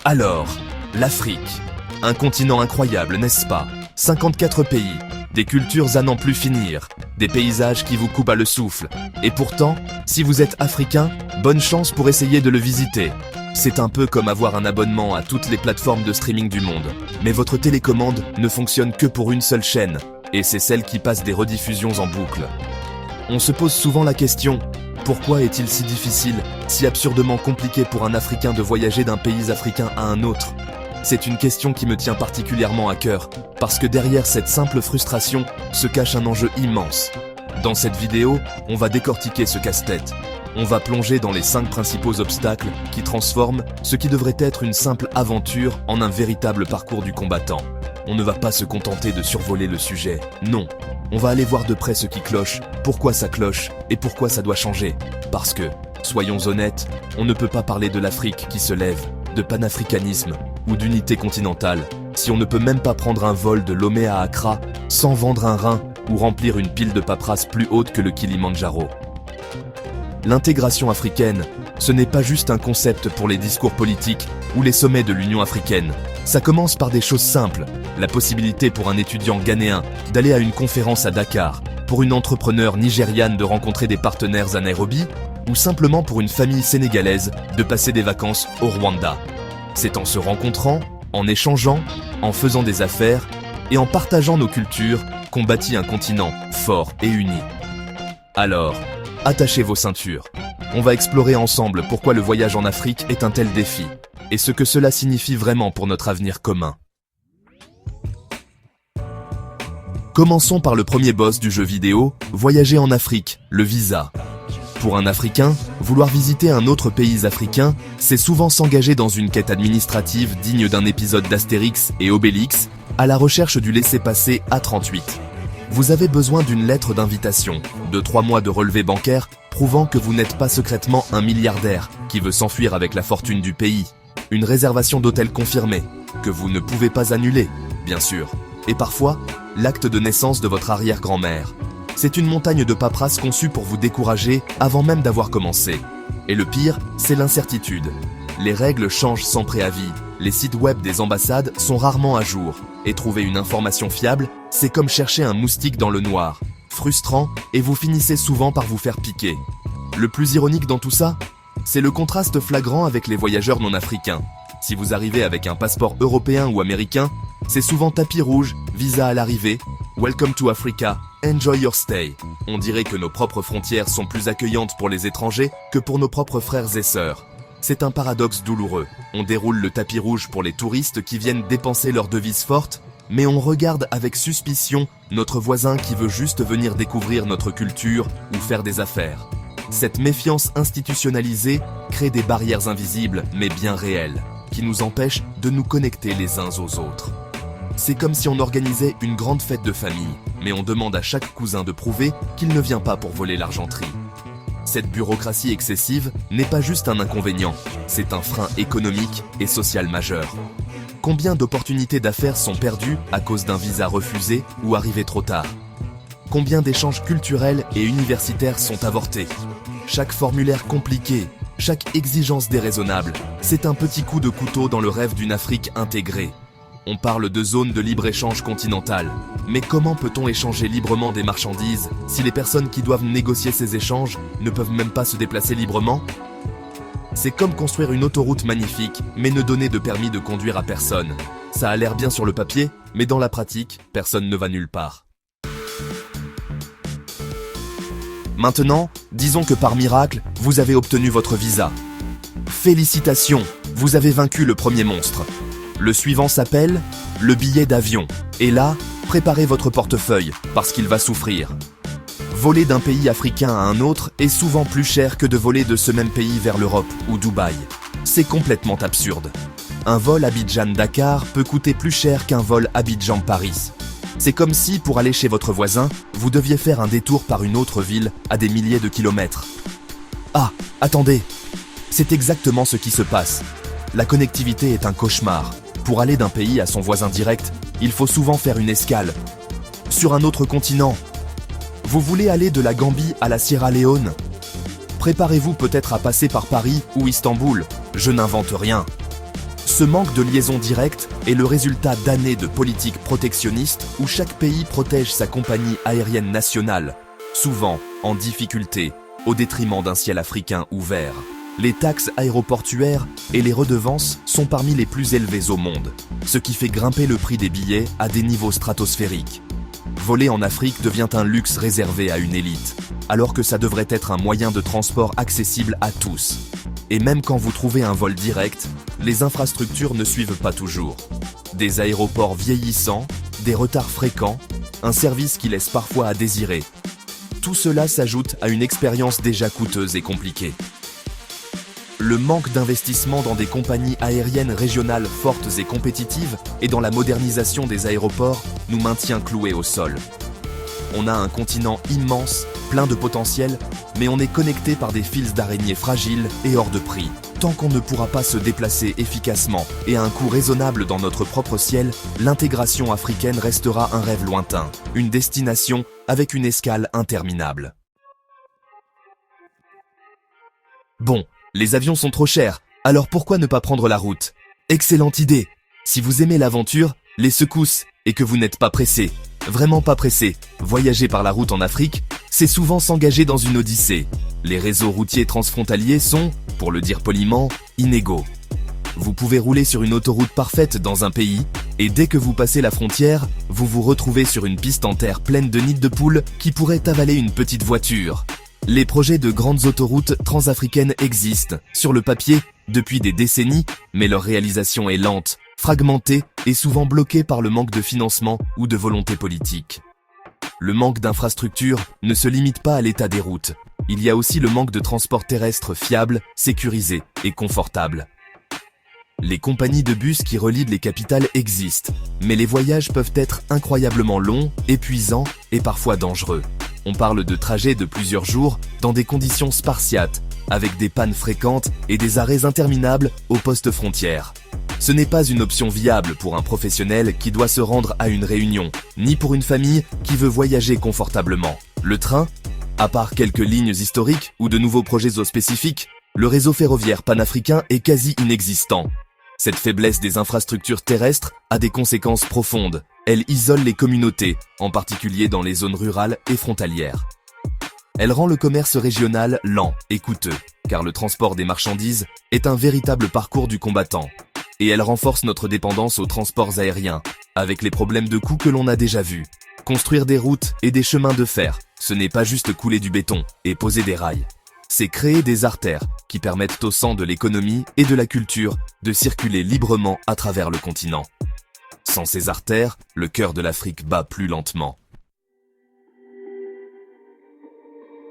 Alors, l'Afrique. Un continent incroyable, n'est-ce pas? 54 pays, des cultures à n'en plus finir, des paysages qui vous coupent à le souffle. Et pourtant, si vous êtes africain, bonne chance pour essayer de le visiter. C'est un peu comme avoir un abonnement à toutes les plateformes de streaming du monde. Mais votre télécommande ne fonctionne que pour une seule chaîne, et c'est celle qui passe des rediffusions en boucle. On se pose souvent la question, pourquoi est-il si difficile, si absurdement compliqué pour un Africain de voyager d'un pays africain à un autre? C'est une question qui me tient particulièrement à cœur, parce que derrière cette simple frustration se cache un enjeu immense. Dans cette vidéo, on va décortiquer ce casse-tête. On va plonger dans les 5 principaux obstacles qui transforment ce qui devrait être une simple aventure en un véritable parcours du combattant. On ne va pas se contenter de survoler le sujet, non. On va aller voir de près ce qui cloche, pourquoi ça cloche et pourquoi ça doit changer. Parce que, soyons honnêtes, on ne peut pas parler de l'Afrique qui se lève, de panafricanisme ou d'unité continentale si on ne peut même pas prendre un vol de Lomé à Accra sans vendre un rein ou remplir une pile de paperasse plus haute que le Kilimandjaro. L'intégration africaine, ce n'est pas juste un concept pour les discours politiques ou les sommets de l'Union africaine. Ça commence par des choses simples, la possibilité pour un étudiant ghanéen d'aller à une conférence à Dakar, pour une entrepreneure nigériane de rencontrer des partenaires à Nairobi, ou simplement pour une famille sénégalaise de passer des vacances au Rwanda. C'est en se rencontrant, en échangeant, en faisant des affaires et en partageant nos cultures qu'on bâtit un continent fort et uni. Alors, attachez vos ceintures. On va explorer ensemble pourquoi le voyage en Afrique est un tel défi et ce que cela signifie vraiment pour notre avenir commun. Commençons par le premier boss du jeu vidéo, voyager en Afrique, le visa. Pour un Africain, vouloir visiter un autre pays africain, c'est souvent s'engager dans une quête administrative digne d'un épisode d'Astérix et Obélix, à la recherche du laissez-passer A38. Vous avez besoin d'une lettre d'invitation, de 3 mois de relevé bancaire prouvant que vous n'êtes pas secrètement un milliardaire qui veut s'enfuir avec la fortune du pays, une réservation d'hôtel confirmée, que vous ne pouvez pas annuler, bien sûr, et parfois, l'acte de naissance de votre arrière-grand-mère. C'est une montagne de paperasse conçue pour vous décourager avant même d'avoir commencé. Et le pire, c'est l'incertitude. Les règles changent sans préavis, les sites web des ambassades sont rarement à jour, et trouver une information fiable, c'est comme chercher un moustique dans le noir. Frustrant, et vous finissez souvent par vous faire piquer. Le plus ironique dans tout ça, c'est le contraste flagrant avec les voyageurs non africains. Si vous arrivez avec un passeport européen ou américain, c'est souvent tapis rouge, visa à l'arrivée, welcome to Africa, enjoy your stay. On dirait que nos propres frontières sont plus accueillantes pour les étrangers que pour nos propres frères et sœurs. C'est un paradoxe douloureux. On déroule le tapis rouge pour les touristes qui viennent dépenser leur devise forte, mais on regarde avec suspicion notre voisin qui veut juste venir découvrir notre culture ou faire des affaires. Cette méfiance institutionnalisée crée des barrières invisibles mais bien réelles, qui nous empêchent de nous connecter les uns aux autres. C'est comme si on organisait une grande fête de famille, mais on demande à chaque cousin de prouver qu'il ne vient pas pour voler l'argenterie. Cette bureaucratie excessive n'est pas juste un inconvénient, c'est un frein économique et social majeur. Combien d'opportunités d'affaires sont perdues à cause d'un visa refusé ou arrivé trop tard? Combien d'échanges culturels et universitaires sont avortés? Chaque formulaire compliqué, chaque exigence déraisonnable, c'est un petit coup de couteau dans le rêve d'une Afrique intégrée. On parle de zone de libre-échange continentale. Mais comment peut-on échanger librement des marchandises si les personnes qui doivent négocier ces échanges ne peuvent même pas se déplacer librement? C'est comme construire une autoroute magnifique, mais ne donner de permis de conduire à personne. Ça a l'air bien sur le papier, mais dans la pratique, personne ne va nulle part. Maintenant, disons que par miracle, vous avez obtenu votre visa. Félicitations, vous avez vaincu le premier monstre. Le suivant s'appelle le billet d'avion. Et là, préparez votre portefeuille, parce qu'il va souffrir. Voler d'un pays africain à un autre est souvent plus cher que de voler de ce même pays vers l'Europe ou Dubaï. C'est complètement absurde. Un vol Abidjan-Dakar peut coûter plus cher qu'un vol Abidjan-Paris. C'est comme si, pour aller chez votre voisin, vous deviez faire un détour par une autre ville à des milliers de kilomètres. Ah, attendez! C'est exactement ce qui se passe. La connectivité est un cauchemar. Pour aller d'un pays à son voisin direct, il faut souvent faire une escale. Sur un autre continent. Vous voulez aller de la Gambie à la Sierra Leone? Préparez-vous peut-être à passer par Paris ou Istanbul. Je n'invente rien. Ce manque de liaison directe est le résultat d'années de politiques protectionnistes où chaque pays protège sa compagnie aérienne nationale, souvent en difficulté, au détriment d'un ciel africain ouvert. Les taxes aéroportuaires et les redevances sont parmi les plus élevées au monde, ce qui fait grimper le prix des billets à des niveaux stratosphériques. Voler en Afrique devient un luxe réservé à une élite, alors que ça devrait être un moyen de transport accessible à tous. Et même quand vous trouvez un vol direct, les infrastructures ne suivent pas toujours. Des aéroports vieillissants, des retards fréquents, un service qui laisse parfois à désirer. Tout cela s'ajoute à une expérience déjà coûteuse et compliquée. Le manque d'investissement dans des compagnies aériennes régionales fortes et compétitives et dans la modernisation des aéroports nous maintient cloués au sol. On a un continent immense, plein de potentiel, mais on est connecté par des fils d'araignées fragiles et hors de prix. Tant qu'on ne pourra pas se déplacer efficacement et à un coût raisonnable dans notre propre ciel, l'intégration africaine restera un rêve lointain, une destination avec une escale interminable. Bon, les avions sont trop chers, alors pourquoi ne pas prendre la route? Excellente idée! Si vous aimez l'aventure, les secousses et que vous n'êtes pas pressé, vraiment pas pressé, voyager par la route en Afrique, c'est souvent s'engager dans une odyssée. Les réseaux routiers transfrontaliers sont, pour le dire poliment, inégaux. Vous pouvez rouler sur une autoroute parfaite dans un pays, et dès que vous passez la frontière, vous vous retrouvez sur une piste en terre pleine de nids de poules qui pourraient avaler une petite voiture. Les projets de grandes autoroutes transafricaines existent, sur le papier, depuis des décennies, mais leur réalisation est lente, fragmentée et souvent bloquée par le manque de financement ou de volonté politique. Le manque d'infrastructures ne se limite pas à l'état des routes. Il y a aussi le manque de transport terrestre fiable, sécurisé et confortable. Les compagnies de bus qui relient les capitales existent, mais les voyages peuvent être incroyablement longs, épuisants et parfois dangereux. On parle de trajets de plusieurs jours dans des conditions spartiates, avec des pannes fréquentes et des arrêts interminables aux postes frontières. Ce n'est pas une option viable pour un professionnel qui doit se rendre à une réunion, ni pour une famille qui veut voyager confortablement. Le train, à part quelques lignes historiques ou de nouveaux projets spécifiques, le réseau ferroviaire panafricain est quasi inexistant. Cette faiblesse des infrastructures terrestres a des conséquences profondes. Elle isole les communautés, en particulier dans les zones rurales et frontalières. Elle rend le commerce régional lent et coûteux, car le transport des marchandises est un véritable parcours du combattant. Et elle renforce notre dépendance aux transports aériens, avec les problèmes de coûts que l'on a déjà vus. Construire des routes et des chemins de fer, ce n'est pas juste couler du béton et poser des rails. C'est créer des artères qui permettent au sang de l'économie et de la culture de circuler librement à travers le continent. Sans ces artères, le cœur de l'Afrique bat plus lentement.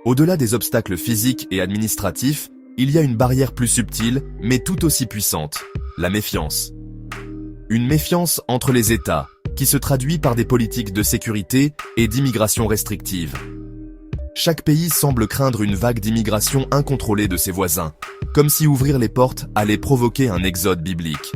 Au-delà des obstacles physiques et administratifs, il y a une barrière plus subtile, mais tout aussi puissante, la méfiance. Une méfiance entre les États, qui se traduit par des politiques de sécurité et d'immigration restrictive. Chaque pays semble craindre une vague d'immigration incontrôlée de ses voisins, comme si ouvrir les portes allait provoquer un exode biblique.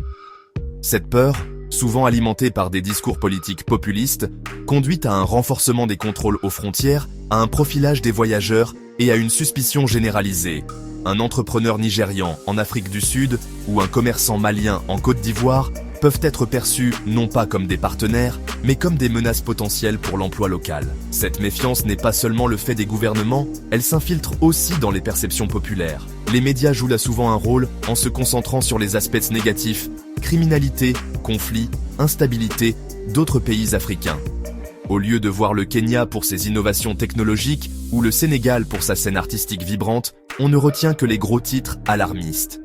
Cette peur, souvent alimentée par des discours politiques populistes, conduit à un renforcement des contrôles aux frontières, à un profilage des voyageurs et à une suspicion généralisée. Un entrepreneur nigérian en Afrique du Sud ou un commerçant malien en Côte d'Ivoire peuvent être perçus non pas comme des partenaires, mais comme des menaces potentielles pour l'emploi local. Cette méfiance n'est pas seulement le fait des gouvernements, elle s'infiltre aussi dans les perceptions populaires. Les médias jouent là souvent un rôle en se concentrant sur les aspects négatifs, criminalité, conflits, instabilité d'autres pays africains. Au lieu de voir le Kenya pour ses innovations technologiques ou le Sénégal pour sa scène artistique vibrante, on ne retient que les gros titres alarmistes.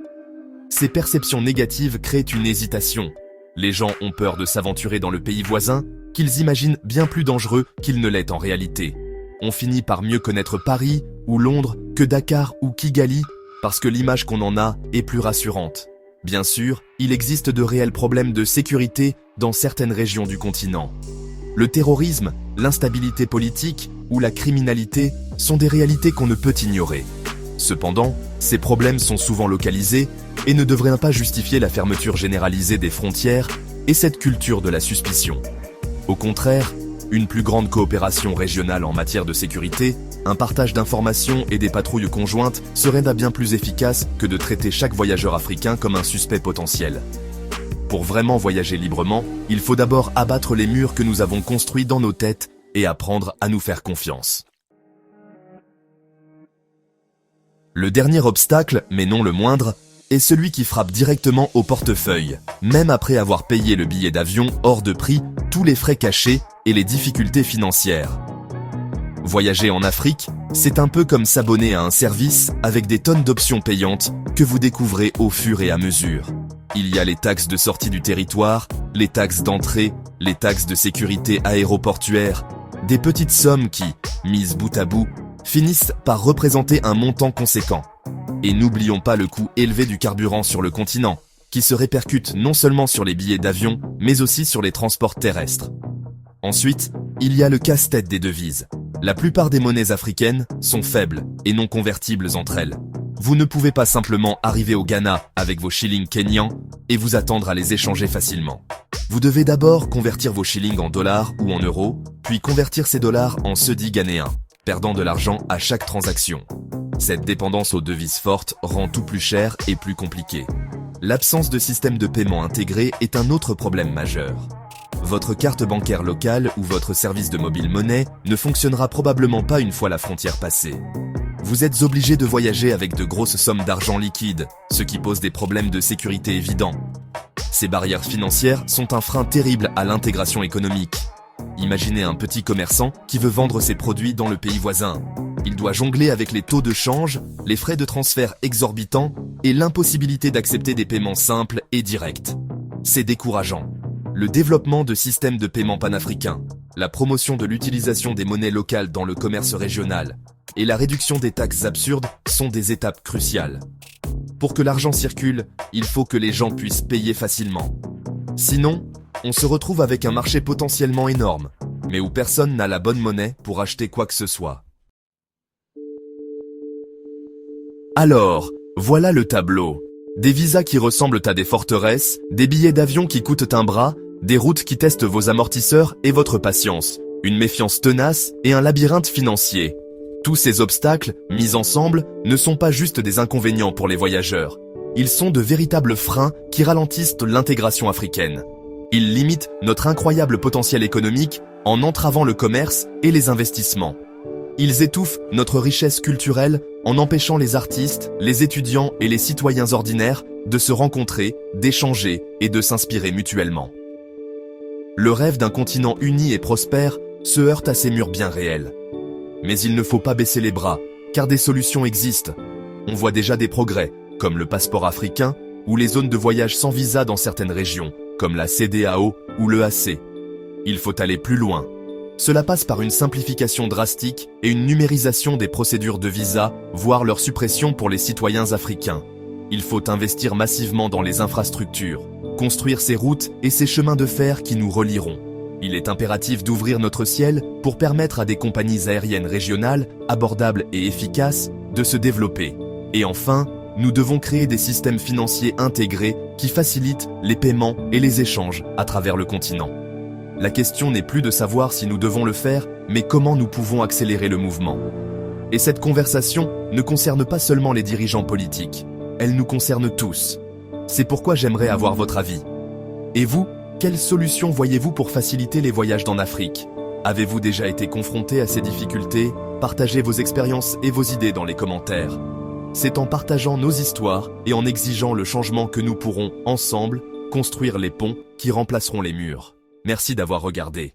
Ces perceptions négatives créent une hésitation. Les gens ont peur de s'aventurer dans le pays voisin, qu'ils imaginent bien plus dangereux qu'il ne l'est en réalité. On finit par mieux connaître Paris ou Londres que Dakar ou Kigali, parce que l'image qu'on en a est plus rassurante. Bien sûr, il existe de réels problèmes de sécurité dans certaines régions du continent. Le terrorisme, l'instabilité politique ou la criminalité sont des réalités qu'on ne peut ignorer. Cependant, ces problèmes sont souvent localisés et ne devraient pas justifier la fermeture généralisée des frontières et cette culture de la suspicion. Au contraire, une plus grande coopération régionale en matière de sécurité, un partage d'informations et des patrouilles conjointes serait bien plus efficace que de traiter chaque voyageur africain comme un suspect potentiel. Pour vraiment voyager librement, il faut d'abord abattre les murs que nous avons construits dans nos têtes et apprendre à nous faire confiance. Le dernier obstacle, mais non le moindre, est celui qui frappe directement au portefeuille, même après avoir payé le billet d'avion hors de prix, tous les frais cachés et les difficultés financières. Voyager en Afrique, c'est un peu comme s'abonner à un service avec des tonnes d'options payantes que vous découvrez au fur et à mesure. Il y a les taxes de sortie du territoire, les taxes d'entrée, les taxes de sécurité aéroportuaire, des petites sommes qui, mises bout à bout, finissent par représenter un montant conséquent. Et n'oublions pas le coût élevé du carburant sur le continent, qui se répercute non seulement sur les billets d'avion, mais aussi sur les transports terrestres. Ensuite, il y a le casse-tête des devises. La plupart des monnaies africaines sont faibles et non convertibles entre elles. Vous ne pouvez pas simplement arriver au Ghana avec vos shillings kenyans et vous attendre à les échanger facilement. Vous devez d'abord convertir vos shillings en dollars ou en euros, puis convertir ces dollars en cedi ghanéens, perdant de l'argent à chaque transaction. Cette dépendance aux devises fortes rend tout plus cher et plus compliqué. L'absence de système de paiement intégré est un autre problème majeur. Votre carte bancaire locale ou votre service de mobile monnaie ne fonctionnera probablement pas une fois la frontière passée. Vous êtes obligé de voyager avec de grosses sommes d'argent liquide, ce qui pose des problèmes de sécurité évidents. Ces barrières financières sont un frein terrible à l'intégration économique. Imaginez un petit commerçant qui veut vendre ses produits dans le pays voisin. Il doit jongler avec les taux de change, les frais de transfert exorbitants et l'impossibilité d'accepter des paiements simples et directs. C'est décourageant. Le développement de systèmes de paiement panafricains, la promotion de l'utilisation des monnaies locales dans le commerce régional et la réduction des taxes absurdes sont des étapes cruciales. Pour que l'argent circule, il faut que les gens puissent payer facilement. Sinon, on se retrouve avec un marché potentiellement énorme, mais où personne n'a la bonne monnaie pour acheter quoi que ce soit. Alors, voilà le tableau. Des visas qui ressemblent à des forteresses, des billets d'avion qui coûtent un bras, des routes qui testent vos amortisseurs et votre patience, une méfiance tenace et un labyrinthe financier. Tous ces obstacles, mis ensemble, ne sont pas juste des inconvénients pour les voyageurs. Ils sont de véritables freins qui ralentissent l'intégration africaine. Ils limitent notre incroyable potentiel économique en entravant le commerce et les investissements. Ils étouffent notre richesse culturelle en empêchant les artistes, les étudiants et les citoyens ordinaires de se rencontrer, d'échanger et de s'inspirer mutuellement. Le rêve d'un continent uni et prospère se heurte à ces murs bien réels. Mais il ne faut pas baisser les bras, car des solutions existent. On voit déjà des progrès, comme le passeport africain ou les zones de voyage sans visa dans certaines régions, comme la CEDEAO ou l'EAC. Il faut aller plus loin. Cela passe par une simplification drastique et une numérisation des procédures de visa, voire leur suppression pour les citoyens africains. Il faut investir massivement dans les infrastructures, construire ces routes et ces chemins de fer qui nous relieront. Il est impératif d'ouvrir notre ciel pour permettre à des compagnies aériennes régionales, abordables et efficaces, de se développer. Et enfin, nous devons créer des systèmes financiers intégrés qui facilitent les paiements et les échanges à travers le continent. La question n'est plus de savoir si nous devons le faire, mais comment nous pouvons accélérer le mouvement. Et cette conversation ne concerne pas seulement les dirigeants politiques, elle nous concerne tous. C'est pourquoi j'aimerais avoir votre avis. Et vous, quelles solutions voyez-vous pour faciliter les voyages en Afrique? Avez-vous déjà été confronté à ces difficultés? Partagez vos expériences et vos idées dans les commentaires. C'est en partageant nos histoires et en exigeant le changement que nous pourrons, ensemble, construire les ponts qui remplaceront les murs. Merci d'avoir regardé.